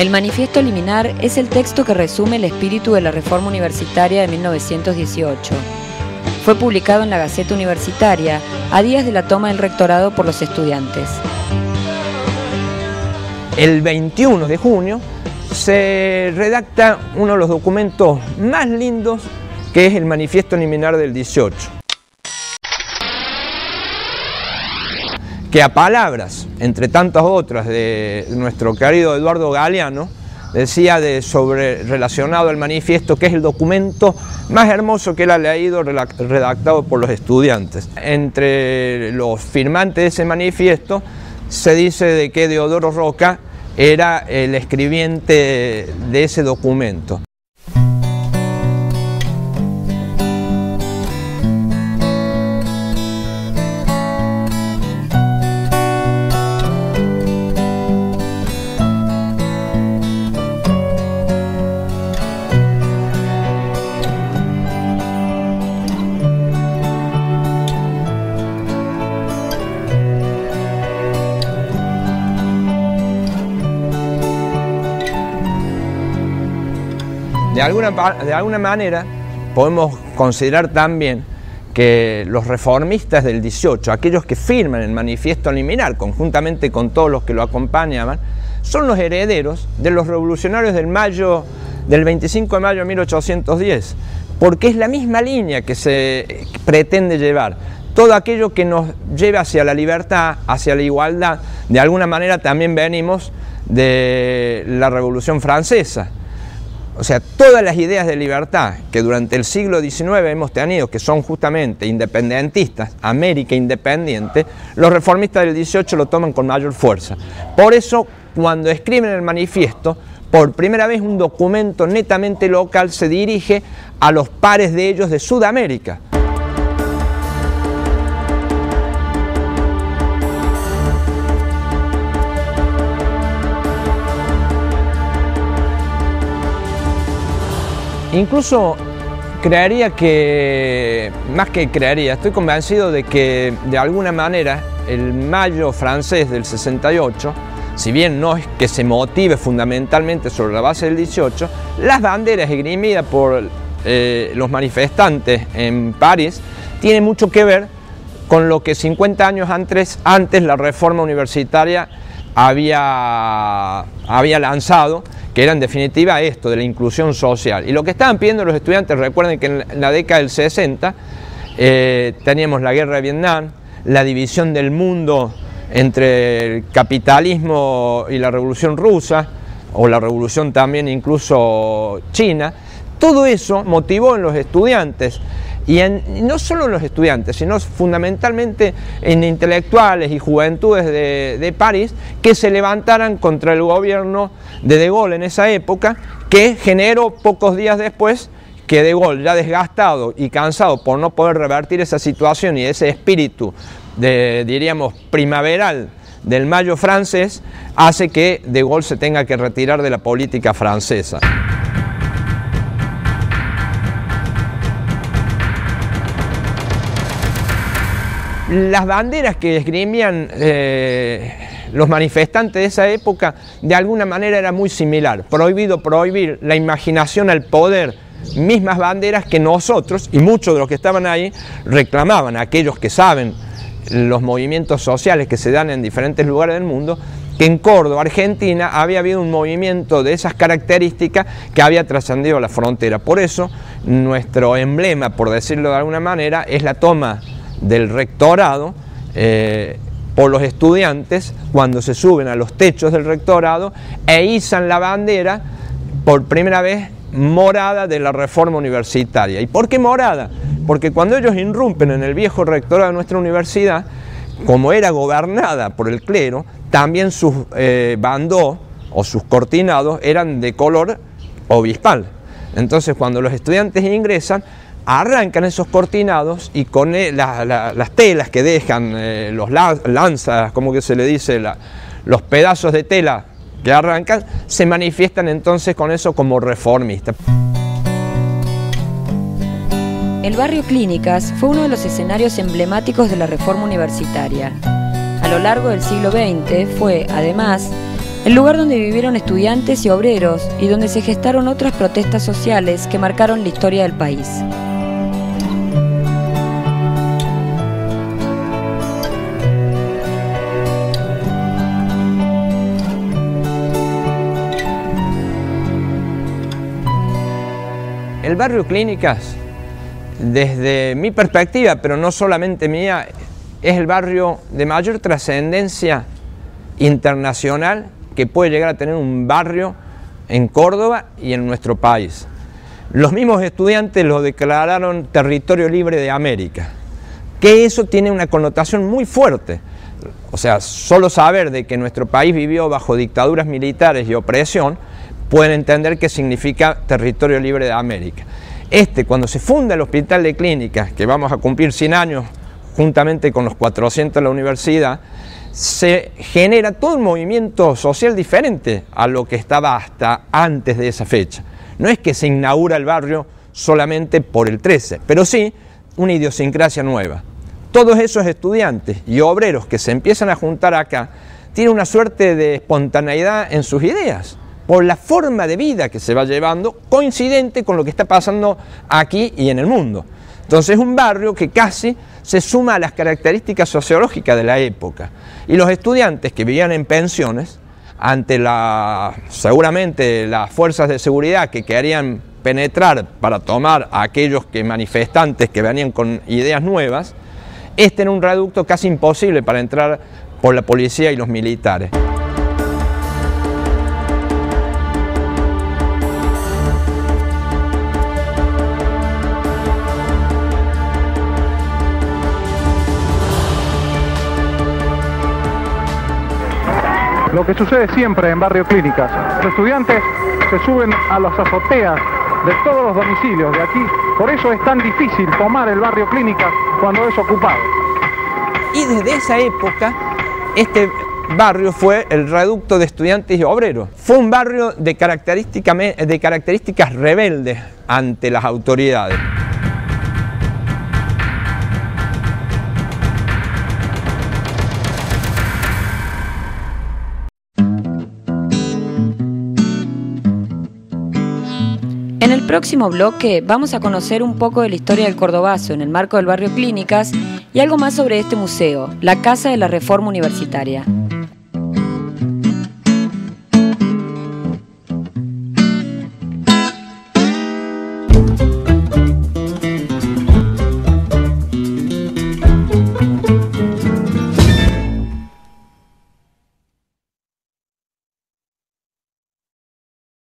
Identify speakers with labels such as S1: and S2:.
S1: El Manifiesto Liminar es el texto que resume el espíritu de la Reforma Universitaria de 1918. Fue publicado en la Gaceta Universitaria a días de la toma del rectorado por los estudiantes.
S2: El 21 de junio se redacta uno de los documentos más lindos, que es el Manifiesto Liminar del 18. Que a palabras, entre tantas otras, de nuestro querido Eduardo Galeano, decía relacionado al manifiesto, que es el documento más hermoso que él ha leído redactado por los estudiantes. Entre los firmantes de ese manifiesto se dice de que Deodoro Roca era el escribiente de ese documento. De alguna manera podemos considerar también que los reformistas del 18, aquellos que firman el Manifiesto Liminar conjuntamente con todos los que lo acompañaban, son los herederos de los revolucionarios del 25 de mayo de 1810, porque es la misma línea que se pretende llevar. Todo aquello que nos lleva hacia la libertad, hacia la igualdad, de alguna manera también venimos de la Revolución Francesa. O sea, todas las ideas de libertad que durante el siglo XIX hemos tenido, que son justamente independentistas, América independiente, los reformistas del 18 lo toman con mayor fuerza. Por eso, cuando escriben el manifiesto, por primera vez un documento netamente local se dirige a los pares de ellos de Sudamérica. Incluso creería que, más que creería, estoy convencido de que de alguna manera el mayo francés del 68, si bien no es que se motive fundamentalmente sobre la base del 18, las banderas esgrimidas por los manifestantes en París tienen mucho que ver con lo que 50 años antes la reforma universitaria había lanzado, que era en definitiva esto de la inclusión social. Y lo que estaban pidiendo los estudiantes, recuerden que en la década del 60 teníamos la guerra de Vietnam, la división del mundo entre el capitalismo y la revolución rusa, o la revolución también incluso china. Todo eso motivó en los estudiantes, y no solo en los estudiantes, sino fundamentalmente en intelectuales y juventudes de París, que se levantaran contra el gobierno de Gaulle en esa época, que generó pocos días después que De Gaulle, ya desgastado y cansado por no poder revertir esa situación y ese espíritu diríamos primaveral del mayo francés, hace que De Gaulle se tenga que retirar de la política francesa. Las banderas que esgrimían los manifestantes de esa época de alguna manera era muy similar. Prohibido prohibir, la imaginación al poder, mismas banderas que nosotros y muchos de los que estaban ahí reclamaban, aquellos que saben los movimientos sociales que se dan en diferentes lugares del mundo, que en Córdoba, Argentina, había habido un movimiento de esas características que había trascendido la frontera. Por eso nuestro emblema, por decirlo de alguna manera, es la toma del rectorado por los estudiantes cuando se suben a los techos del rectorado e izan la bandera por primera vez morada de la reforma universitaria. ¿Y por qué morada? Porque cuando ellos irrumpen en el viejo rectorado de nuestra universidad, como era gobernada por el clero, también sus bandós o sus cortinados eran de color obispal. Entonces cuando los estudiantes ingresan, arrancan esos cortinados y con las telas que dejan, los lanzas, como que se le dice, los pedazos de tela que arrancan, se manifiestan entonces con eso como reformistas.
S1: El barrio Clínicas fue uno de los escenarios emblemáticos de la reforma universitaria. A lo largo del siglo XX fue, además, el lugar donde vivieron estudiantes y obreros y donde se gestaron otras protestas sociales que marcaron la historia del país.
S2: El barrio Clínicas, desde mi perspectiva, pero no solamente mía, es el barrio de mayor trascendencia internacional que puede llegar a tener un barrio en Córdoba y en nuestro país. Los mismos estudiantes lo declararon territorio libre de América, que eso tiene una connotación muy fuerte. O sea, solo saber de que nuestro país vivió bajo dictaduras militares y opresión, pueden entender qué significa territorio libre de América. Cuando se funda el Hospital de Clínicas, que vamos a cumplir 100 años juntamente con los 400 de la universidad, se genera todo un movimiento social diferente a lo que estaba hasta antes de esa fecha. No es que se inaugura el barrio solamente por el 13, pero sí una idiosincrasia nueva. Todos esos estudiantes y obreros que se empiezan a juntar acá tienen una suerte de espontaneidad en sus ideas, por la forma de vida que se va llevando, coincidente con lo que está pasando aquí y en el mundo. Entonces es un barrio que casi se suma a las características sociológicas de la época. Y los estudiantes que vivían en pensiones, ante seguramente las fuerzas de seguridad que querían penetrar para tomar a aquellos manifestantes que venían con ideas nuevas, era un reducto casi imposible para entrar por la policía y los militares.
S3: Lo que sucede siempre en Barrio Clínicas, los estudiantes se suben a las azoteas de todos los domicilios de aquí, por eso es tan difícil tomar el Barrio Clínicas cuando es ocupado.
S2: Y desde esa época, este barrio fue el reducto de estudiantes y obreros. Fue un barrio de características rebeldes ante las autoridades.
S1: En el próximo bloque vamos a conocer un poco de la historia del Cordobazo en el marco del barrio Clínicas y algo más sobre este museo, la Casa de la Reforma Universitaria.